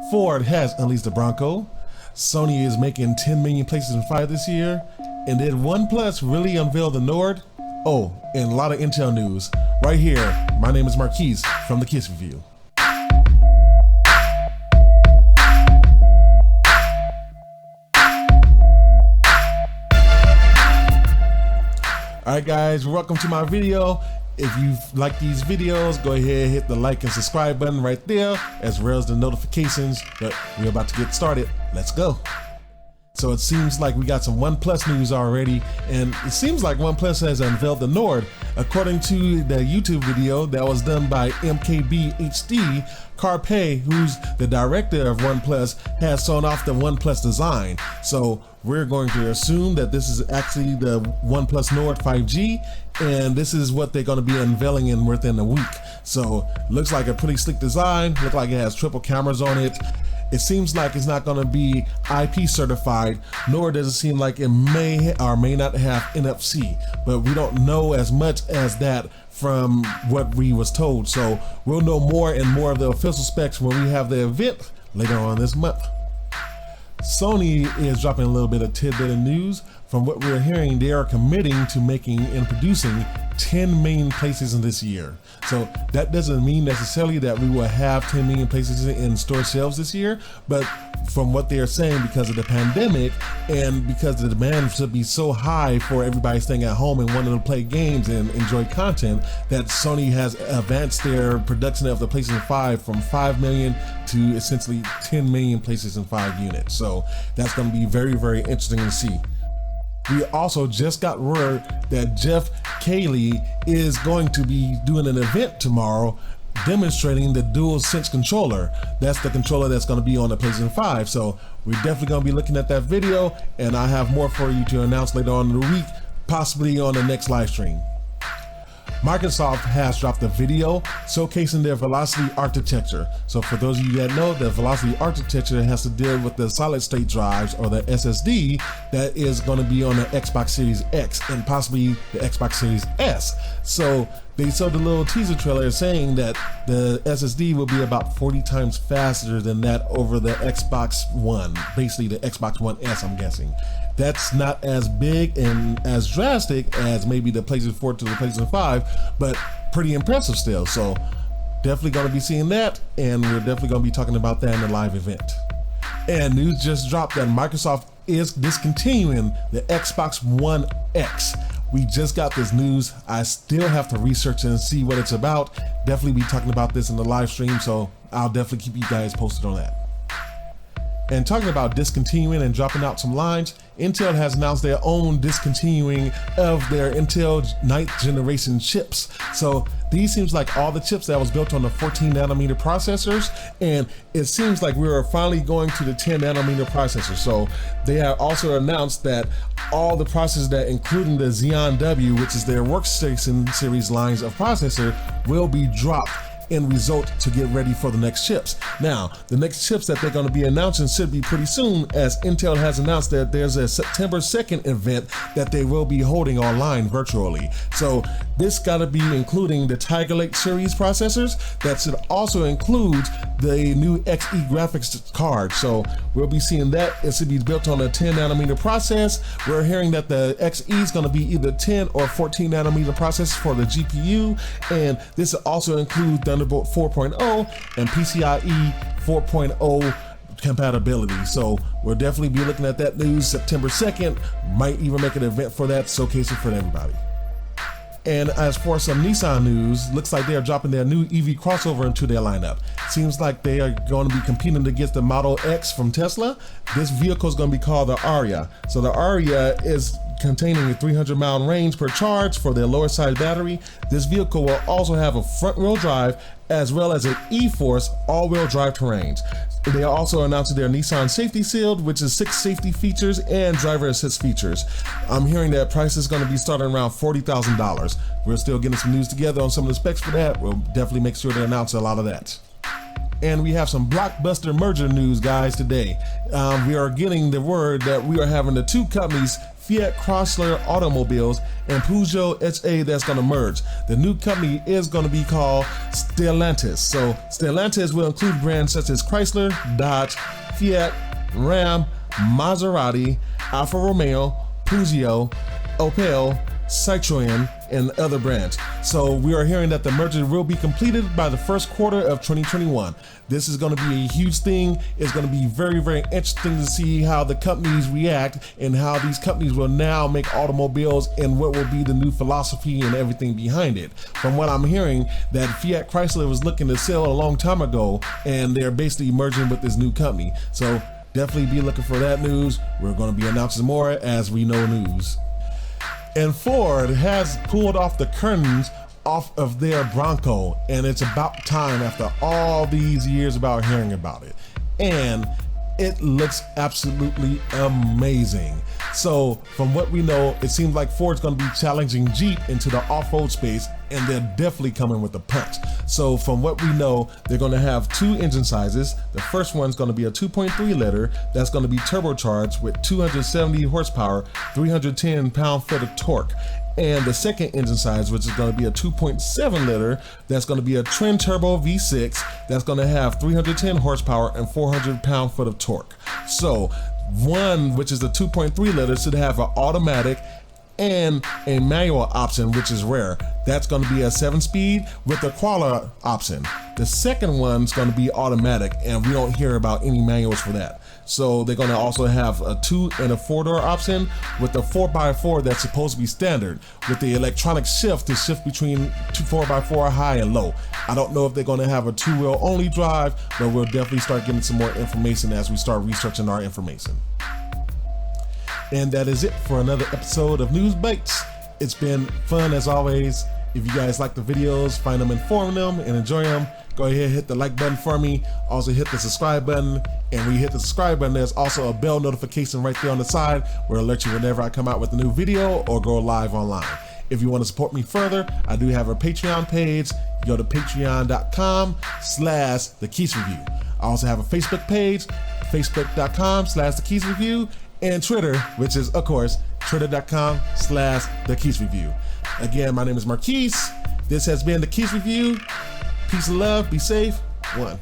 Ford has unleashed the Bronco. Sony is making 10 million PlayStation 5 this year. And did OnePlus really unveil the Nord? Oh, and a lot of Intel news. Right here, my name is Keyse from the Keyse Review. Alright guys, welcome to my video. If you like these videos, go ahead and hit the like and subscribe button right there, as well as the notifications. But we're about to get started. Let's go. So it seems like we got some OnePlus news already, and it seems like OnePlus has unveiled the Nord. According to the YouTube video that was done by MKBHD, Carpe, who's the director of OnePlus, has shown off the OnePlus design. So we're going to assume that this is actually the OnePlus Nord 5G, and this is what they're going to be unveiling in within a week. So looks like a pretty slick design. Looks like it has triple cameras on it. It seems like it's not going to be IP certified, nor does it seem like it may or may not have NFC, but we don't know as much as that from what we was told. So we'll know more and more of the official specs when we have the event later on this month. Sony is dropping a little bit of tidbit of news. From what we're hearing, they are committing to making and producing 10 million PlayStations this year. So that doesn't mean necessarily that we will have 10 million PlayStations in store shelves this year, but from what they're saying, because of the pandemic and because the demand should be so high for everybody staying at home and wanting to play games and enjoy content, that Sony has advanced their production of the PlayStation 5 from 5 million to essentially 10 million PlayStation 5 units. So that's going to be very, very interesting to see. We also just got word that Geoff Keighley is going to be doing an event tomorrow demonstrating the DualSense Controller. That's the controller that's going to be on the PlayStation 5. So we're definitely going to be looking at that video, and I have more for you to announce later on in the week, possibly on the next live stream. Microsoft has dropped a video showcasing their Velocity architecture. So for those of you that know, the Velocity architecture has to deal with the solid state drives, or the SSD, that is going to be on the Xbox Series X and possibly the Xbox Series S. So they showed the little teaser trailer saying that the SSD will be about 40 times faster than that over the Xbox One, basically the Xbox One S, I'm guessing. That's not as big and as drastic as maybe the PlayStation 4 to the PlayStation 5, but pretty impressive still. So definitely going to be seeing that, and we're definitely going to be talking about that in the live event. And news just dropped that Microsoft is discontinuing the Xbox One X. We just got this news. I still have to research and see what it's about. Definitely be talking about this in the live stream, so I'll definitely keep you guys posted on that. And talking about discontinuing and dropping out some lines, Intel has announced their own discontinuing of their Intel 9th generation chips. So these seems like all the chips that was built on the 14 nanometer processors, and it seems like we are finally going to the 10 nanometer processor. So they have also announced that all the processors that, including the Xeon W, which is their workstation series lines of processor, will be dropped in result to get ready for the next chips. Now, the next chips that they're going to be announcing should be pretty soon, as Intel has announced that there's a September 2nd event that they will be holding online virtually. So this got to be including the Tiger Lake series processors. That should also include the new XE graphics card. So we'll be seeing that. It should be built on a 10 nanometer process. We're hearing that the XE is going to be either 10 or 14 nanometer process for the GPU, and this will also include Thunderbolt 4.0 and PCIe 4.0 compatibility. So we'll definitely be looking at that news September 2nd. Might even make an event for that, showcase it for everybody. And as for some Nissan news, looks like they are dropping their new EV crossover into their lineup. Seems like they are going to be competing against the Model X from Tesla. This vehicle is going to be called the Ariya. So the Ariya is containing a 300-mile range per charge for their lower side battery. This vehicle will also have a front-wheel drive as well as an E-Force all-wheel drive terrain. They are also announcing their Nissan Safety Shield, which is 6 safety features and driver assist features. I'm hearing that price is going to be starting around $40,000. We're still getting some news together on some of the specs for that. We'll definitely make sure to announce a lot of that. And we have some blockbuster merger news, guys, today. We are getting the word that we are having the two companies Fiat Chrysler Automobiles, and Peugeot S.A. that's going to merge. The new company is going to be called Stellantis. So Stellantis will include brands such as Chrysler, Dodge, Fiat, Ram, Maserati, Alfa Romeo, Peugeot, Opel, Citroën, and other brands. So we are hearing that the merger will be completed by the first quarter of 2021. This is going to be a huge thing. It's going to be very, very interesting to see how the companies react and how these companies will now make automobiles and what will be the new philosophy and everything behind it. From what I'm hearing, that Fiat Chrysler was looking to sell a long time ago, and they're basically merging with this new company. So definitely be looking for that news. We're going to be announcing more as we know news. And Ford has pulled off the curtains off of their Bronco, and it's about time after all these years about hearing about it. And it looks absolutely amazing. So from what we know, it seems like Ford's going to be challenging Jeep into the off-road space, and they're definitely coming with a punch. So from what we know, they're going to have two engine sizes. The first one's going to be a 2.3 liter that's going to be turbocharged with 270 horsepower, 310 pound-foot of torque. And the second engine size, which is going to be a 2.7 liter, that's going to be a twin turbo V6 that's going to have 310 horsepower and 400 pound-foot of torque. So one, which is the 2.3 liter, should have an automatic and a manual option, which is rare. That's going to be a 7-speed with a qualler option. The second one's going to be automatic, and we don't hear about any manuals for that. So they're going to also have a 2 and a 4-door option with the 4x4 that's supposed to be standard, with the electronic shift to shift between 4x4 high and low. I don't know if they're going to have a 2-wheel only drive, but we'll definitely start getting some more information as we start researching our information. And that is it for another episode of News Bytes. It's been fun as always. If you guys like the videos, find them informative and enjoy them, go ahead and hit the like button for me. Also hit the subscribe button. And when you hit the subscribe button, there's also a bell notification right there on the side where it'll let you whenever I come out with a new video or go live online. If you want to support me further, I do have a Patreon page. Go to patreon.com/thekeysereview. I also have a Facebook page, facebook.com/thekeysereview. And Twitter, which is, of course, twitter.com/thekeysereview. Again, my name is Marquise. This has been the Keyse Review. Peace and love. Be safe. 1.